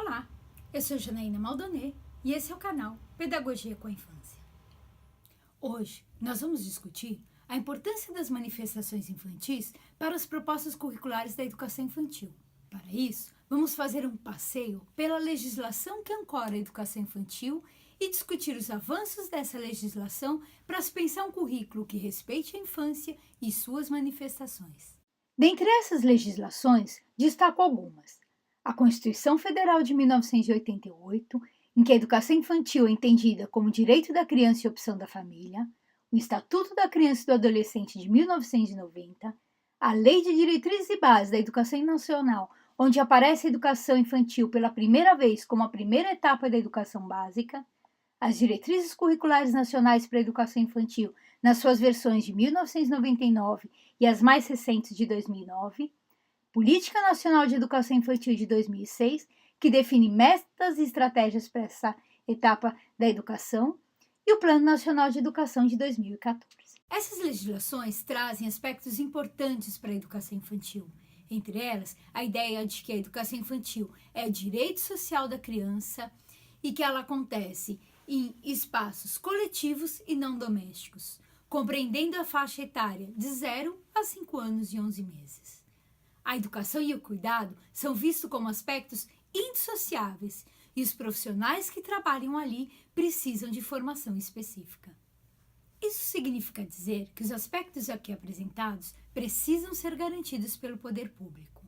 Olá, eu sou Janaína Maldoné e esse é o canal Pedagogia com a Infância. Hoje nós vamos discutir a importância das manifestações infantis para as propostas curriculares da educação infantil. Para isso, vamos fazer um passeio pela legislação que ancora a educação infantil e discutir os avanços dessa legislação para se pensar um currículo que respeite a infância e suas manifestações. Dentre essas legislações, destaco algumas. A Constituição Federal de 1988, em que a educação infantil é entendida como direito da criança e opção da família, o Estatuto da Criança e do Adolescente de 1990, a Lei de Diretrizes e Bases da Educação Nacional, onde aparece a educação infantil pela primeira vez como a primeira etapa da educação básica, as Diretrizes Curriculares Nacionais para a Educação Infantil, nas suas versões de 1999 e as mais recentes de 2009, Política Nacional de Educação Infantil de 2006, que define metas e estratégias para essa etapa da educação, e o Plano Nacional de Educação de 2014. Essas legislações trazem aspectos importantes para a educação infantil. Entre elas, a ideia de que a educação infantil é direito social da criança e que ela acontece em espaços coletivos e não domésticos, compreendendo a faixa etária de 0 a 5 anos e 11 meses. A educação e o cuidado são vistos como aspectos indissociáveis e os profissionais que trabalham ali precisam de formação específica. Isso significa dizer que os aspectos aqui apresentados precisam ser garantidos pelo poder público.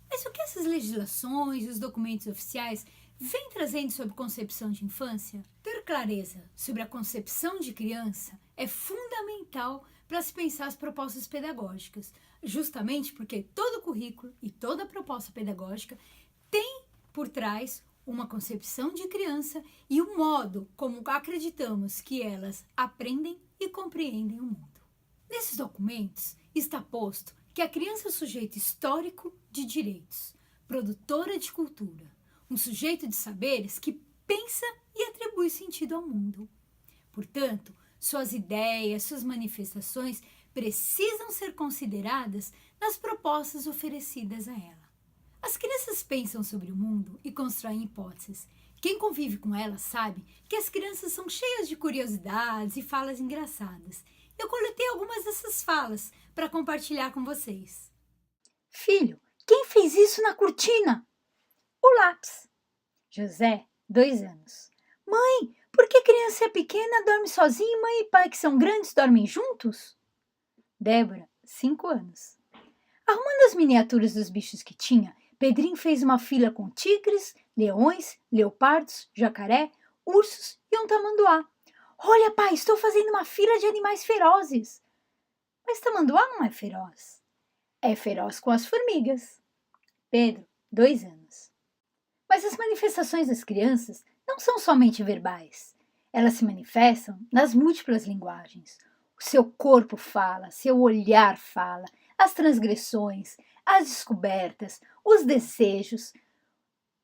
Mas o que essas legislações e os documentos oficiais vêm trazendo sobre concepção de infância? Ter clareza sobre a concepção de criança é fundamental para se pensar as propostas pedagógicas, justamente porque todo currículo e toda proposta pedagógica tem por trás uma concepção de criança e o modo como acreditamos que elas aprendem e compreendem o mundo. Nesses documentos está posto que a criança é um sujeito histórico de direitos, produtora de cultura, um sujeito de saberes que pensa e atribui sentido ao mundo. Portanto, suas ideias, suas manifestações precisam ser consideradas nas propostas oferecidas a ela. As crianças pensam sobre o mundo e constroem hipóteses. Quem convive com elas sabe que as crianças são cheias de curiosidades e falas engraçadas. Eu coletei algumas dessas falas para compartilhar com vocês. Filho, quem fez isso na cortina? O lápis. José, 2 anos. Mãe, por que criança pequena dorme sozinha e mãe e pai que são grandes dormem juntos? Débora, 5 anos. Arrumando as miniaturas dos bichos que tinha, Pedrinho fez uma fila com tigres, leões, leopardos, jacaré, ursos e um tamanduá. Olha, pai, estou fazendo uma fila de animais ferozes. Mas tamanduá não é feroz. É feroz com as formigas. Pedro, 2 anos. Mas as manifestações das crianças não são somente verbais. Elas se manifestam nas múltiplas linguagens. O seu corpo fala, seu olhar fala, as transgressões, as descobertas, os desejos,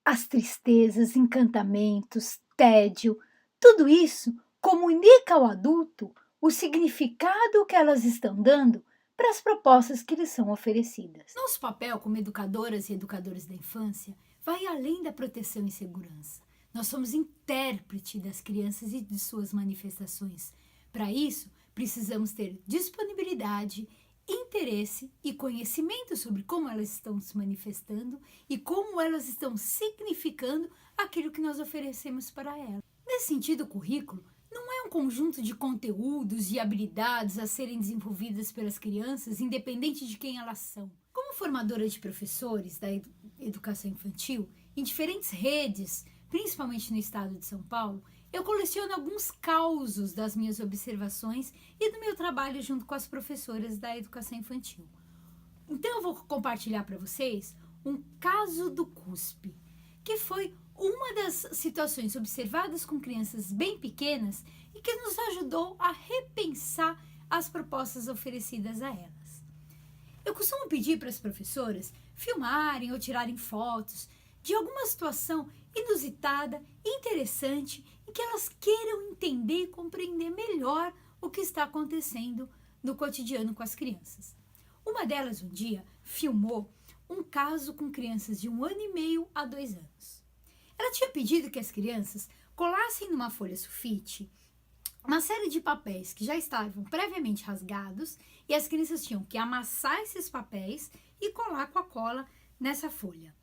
as tristezas, encantamentos, tédio, tudo isso comunica ao adulto o significado que elas estão dando para as propostas que lhes são oferecidas. Nosso papel como educadoras e educadores da infância vai além da proteção e segurança. Nós somos intérprete das crianças e de suas manifestações. Para isso, precisamos ter disponibilidade, interesse e conhecimento sobre como elas estão se manifestando e como elas estão significando aquilo que nós oferecemos para elas. Nesse sentido, o currículo não é um conjunto de conteúdos e habilidades a serem desenvolvidas pelas crianças, independente de quem elas são. Como formadora de professores da educação infantil, em diferentes redes, principalmente no estado de São Paulo, eu coleciono alguns causos das minhas observações e do meu trabalho junto com as professoras da educação infantil. Então eu vou compartilhar para vocês um caso do CUSP, que foi uma das situações observadas com crianças bem pequenas e que nos ajudou a repensar as propostas oferecidas a elas. Eu costumo pedir para as professoras filmarem ou tirarem fotos de alguma situação inusitada, interessante, em que elas queiram entender e compreender melhor o que está acontecendo no cotidiano com as crianças. Uma delas, um dia, filmou um caso com crianças de 1 ano e meio a 2 anos. Ela tinha pedido que as crianças colassem numa folha sulfite uma série de papéis que já estavam previamente rasgados e as crianças tinham que amassar esses papéis e colar com a cola nessa folha.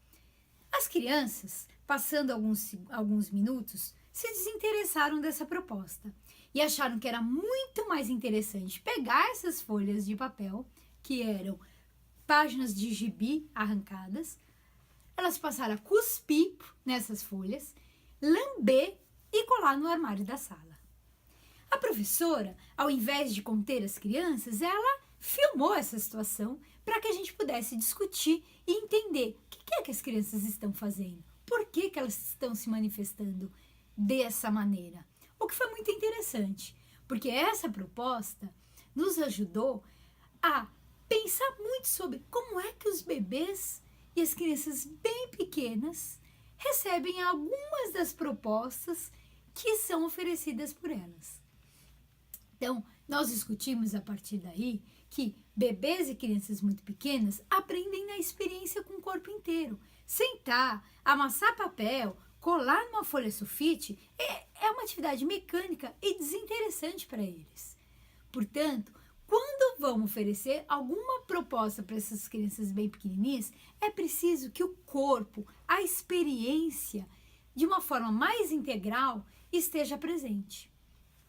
As crianças, passando alguns minutos, se desinteressaram dessa proposta e acharam que era muito mais interessante pegar essas folhas de papel, que eram páginas de gibi arrancadas. Elas passaram a cuspir nessas folhas, lamber e colar no armário da sala. A professora, ao invés de conter as crianças, ela filmou essa situação para que a gente pudesse discutir e entender o que é que as crianças estão fazendo, por que elas estão se manifestando dessa maneira. O que foi muito interessante, porque essa proposta nos ajudou a pensar muito sobre como é que os bebês e as crianças bem pequenas recebem algumas das propostas que são oferecidas por elas. Então, nós discutimos a partir daí que bebês e crianças muito pequenas aprendem na experiência com o corpo inteiro. Sentar, amassar papel, colar numa folha sulfite é uma atividade mecânica e desinteressante para eles. Portanto, quando vamos oferecer alguma proposta para essas crianças bem pequenininhas, é preciso que o corpo, a experiência, de uma forma mais integral, esteja presente.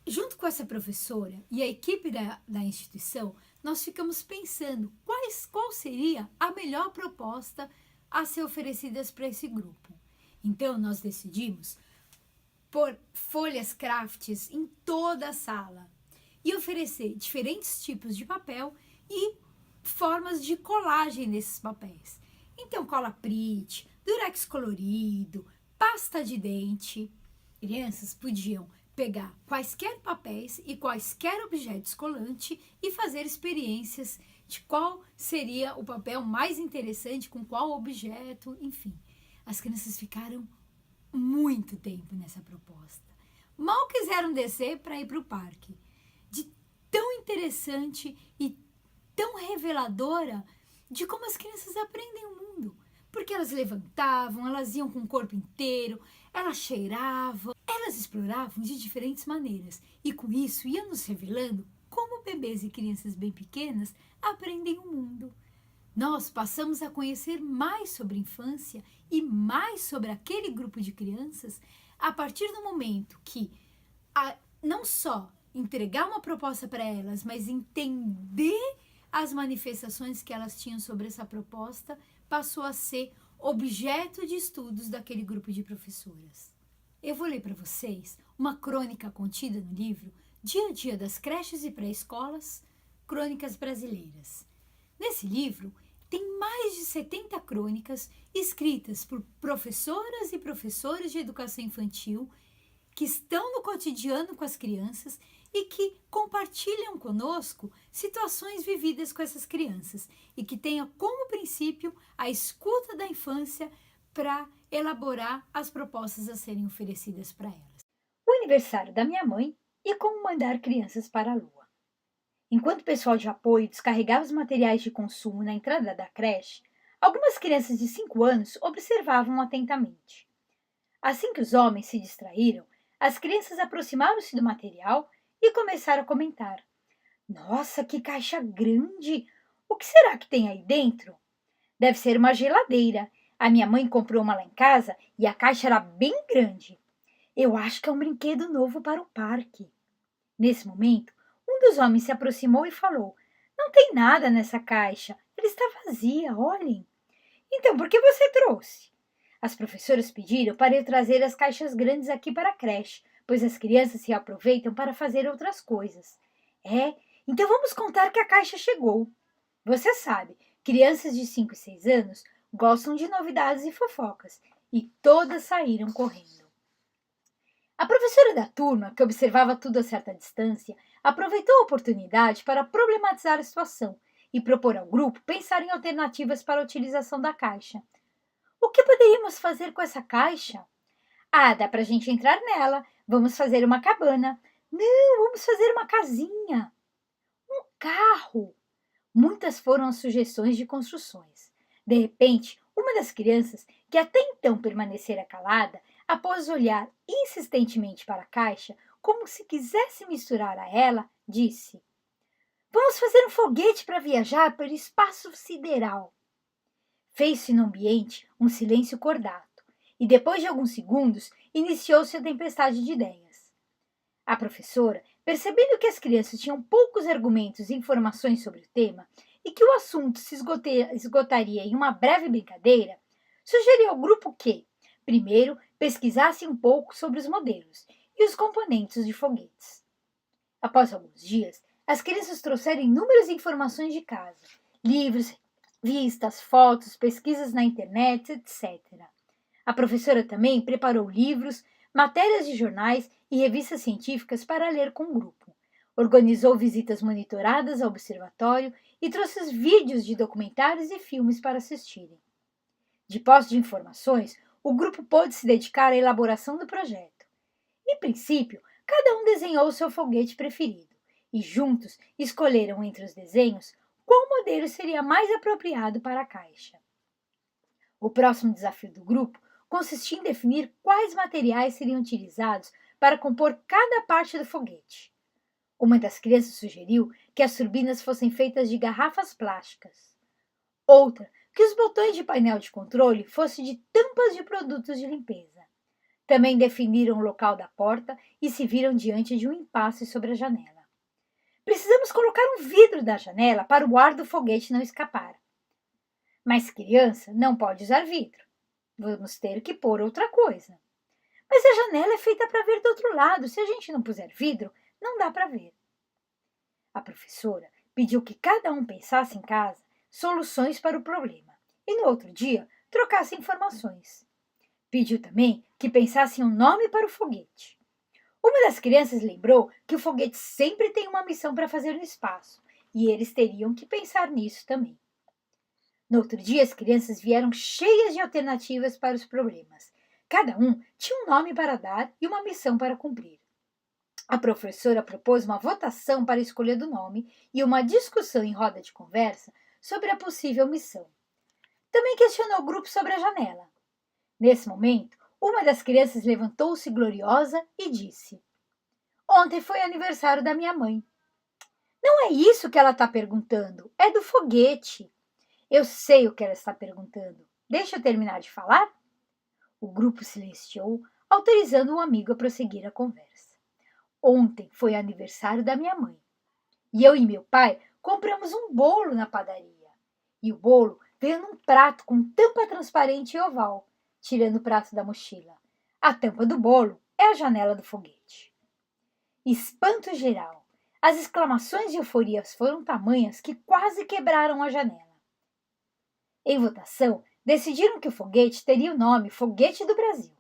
Junto com essa professora e a equipe da instituição, nós ficamos pensando qual seria a melhor proposta a ser oferecida para esse grupo. Então, nós decidimos pôr folhas crafts em toda a sala e oferecer diferentes tipos de papel e formas de colagem desses papéis. Então, cola Prit, durex colorido, pasta de dente. Crianças podiam pegar quaisquer papéis e quaisquer objetos colantes e fazer experiências de qual seria o papel mais interessante, com qual objeto, enfim. As crianças ficaram muito tempo nessa proposta. Mal quiseram descer para ir para o parque. De tão interessante e tão reveladora de como as crianças aprendem o mundo. Porque elas levantavam, elas iam com o corpo inteiro, elas cheiravam, elas exploravam de diferentes maneiras. E com isso iam nos revelando como bebês e crianças bem pequenas aprendem o mundo. Nós passamos a conhecer mais sobre a infância e mais sobre aquele grupo de crianças a partir do momento que não só entregar uma proposta para elas, mas entender as manifestações que elas tinham sobre essa proposta passou a ser objeto de estudos daquele grupo de professoras. Eu vou ler para vocês uma crônica contida no livro Dia a Dia das Creches e Pré-Escolas, Crônicas Brasileiras. Nesse livro, tem mais de 70 crônicas escritas por professoras e professores de educação infantil que estão no cotidiano com as crianças e que compartilham conosco situações vividas com essas crianças e que tenham como princípio a escuta da infância para elaborar as propostas a serem oferecidas para elas. O aniversário da minha mãe e como mandar crianças para a lua. Enquanto o pessoal de apoio descarregava os materiais de consumo na entrada da creche, algumas crianças de 5 anos observavam atentamente. Assim que os homens se distraíram, as crianças aproximaram-se do material e começaram a comentar. Nossa, que caixa grande! O que será que tem aí dentro? Deve ser uma geladeira. A minha mãe comprou uma lá em casa e a caixa era bem grande. Eu acho que é um brinquedo novo para o parque. Nesse momento, um dos homens se aproximou e falou, não tem nada nessa caixa, ela está vazia, olhem. Então, por que você trouxe? As professoras pediram para eu trazer as caixas grandes aqui para a creche, pois as crianças se aproveitam para fazer outras coisas. Então vamos contar que a caixa chegou. Você sabe, crianças de 5 e 6 anos gostam de novidades e fofocas, e todas saíram correndo. A professora da turma, que observava tudo a certa distância, aproveitou a oportunidade para problematizar a situação e propor ao grupo pensar em alternativas para a utilização da caixa. O que poderíamos fazer com essa caixa? Dá para a gente entrar nela. Vamos fazer uma cabana. Não, vamos fazer uma casinha. Um carro. Muitas foram as sugestões de construções. De repente, uma das crianças, que até então permanecera calada, após olhar insistentemente para a caixa, como se quisesse misturar a ela, disse: Vamos fazer um foguete para viajar pelo espaço sideral. Fez-se no ambiente um silêncio cordato, e depois de alguns segundos iniciou-se a tempestade de ideias. A professora, percebendo que as crianças tinham poucos argumentos e informações sobre o tema, e que o assunto se esgotaria em uma breve brincadeira, sugeriu ao grupo que, primeiro, pesquisasse um pouco sobre os modelos e os componentes de foguetes. Após alguns dias, as crianças trouxeram inúmeras informações de casa, livros, revistas, fotos, pesquisas na internet, etc. A professora também preparou livros, matérias de jornais e revistas científicas para ler com o grupo. Organizou visitas monitoradas ao observatório e trouxe os vídeos de documentários e filmes para assistirem. De posse de informações, o grupo pôde se dedicar à elaboração do projeto. Em princípio, cada um desenhou seu foguete preferido e juntos escolheram entre os desenhos qual modelo seria mais apropriado para a caixa. O próximo desafio do grupo consistia em definir quais materiais seriam utilizados para compor cada parte do foguete. Uma das crianças sugeriu que as turbinas fossem feitas de garrafas plásticas. Outra, que os botões de painel de controle fossem de tampas de produtos de limpeza. Também definiram o local da porta e se viram diante de um impasse sobre a janela. Precisamos colocar um vidro da janela para o ar do foguete não escapar. Mas criança não pode usar vidro. Vamos ter que pôr outra coisa. Mas a janela é feita para ver do outro lado. Se a gente não puser vidro, não dá para ver. A professora pediu que cada um pensasse em casa soluções para o problema e no outro dia trocasse informações. Pediu também que pensasse em um nome para o foguete. Uma das crianças lembrou que o foguete sempre tem uma missão para fazer no espaço e eles teriam que pensar nisso também. No outro dia, as crianças vieram cheias de alternativas para os problemas. Cada um tinha um nome para dar e uma missão para cumprir. A professora propôs uma votação para a escolha do nome e uma discussão em roda de conversa sobre a possível missão. Também questionou o grupo sobre a janela. Nesse momento, uma das crianças levantou-se gloriosa e disse: Ontem foi aniversário da minha mãe. Não é isso que ela está perguntando, é do foguete. Eu sei o que ela está perguntando. Deixa eu terminar de falar? O grupo silenciou, autorizando o amigo a prosseguir a conversa. Ontem foi aniversário da minha mãe. E eu e meu pai compramos um bolo na padaria. E o bolo veio num prato com tampa transparente e oval, tirando o prato da mochila. A tampa do bolo é a janela do foguete. Espanto geral. As exclamações e euforias foram tamanhas que quase quebraram a janela. Em votação, decidiram que o foguete teria o nome Foguete do Brasil.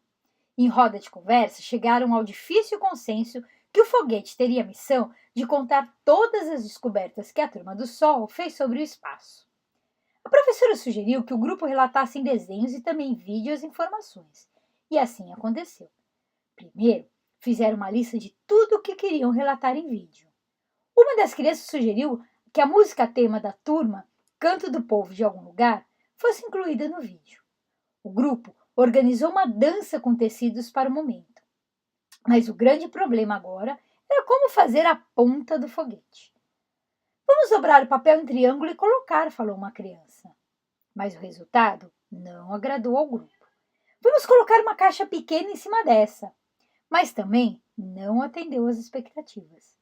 Em roda de conversa, chegaram ao difícil consenso que o foguete teria a missão de contar todas as descobertas que a turma do Sol fez sobre o espaço. A professora sugeriu que o grupo relatasse em desenhos e também em vídeo as informações. E assim aconteceu. Primeiro, fizeram uma lista de tudo o que queriam relatar em vídeo. Uma das crianças sugeriu que a música tema da turma, Canto do Povo de Algum Lugar, fosse incluída no vídeo. O grupo organizou uma dança com tecidos para o momento. Mas o grande problema agora era como fazer a ponta do foguete. Vamos dobrar o papel em triângulo e colocar, falou uma criança. Mas o resultado não agradou ao grupo. Vamos colocar uma caixa pequena em cima dessa. Mas também não atendeu às expectativas.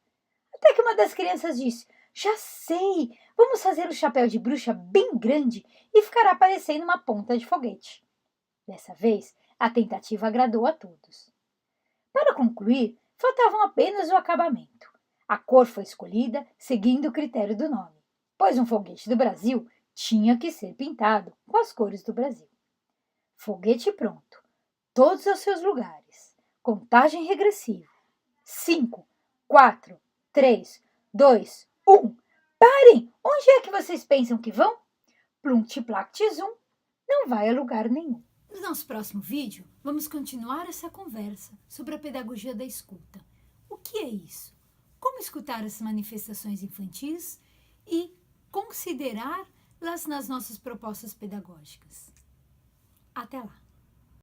Até que uma das crianças disse: Já sei! Vamos fazer um chapéu de bruxa bem grande e ficará parecendo uma ponta de foguete. Dessa vez, a tentativa agradou a todos. Para concluir, faltavam apenas o acabamento. A cor foi escolhida seguindo o critério do nome, pois um foguete do Brasil tinha que ser pintado com as cores do Brasil. Foguete pronto. Todos aos seus lugares. Contagem regressiva. 5, 4, 3, 2, 1. Parem! Onde é que vocês pensam que vão? Plunct-plact-zum não vai a lugar nenhum. No nosso próximo vídeo, vamos continuar essa conversa sobre a pedagogia da escuta. O que é isso? Como escutar as manifestações infantis e considerá-las nas nossas propostas pedagógicas. Até lá!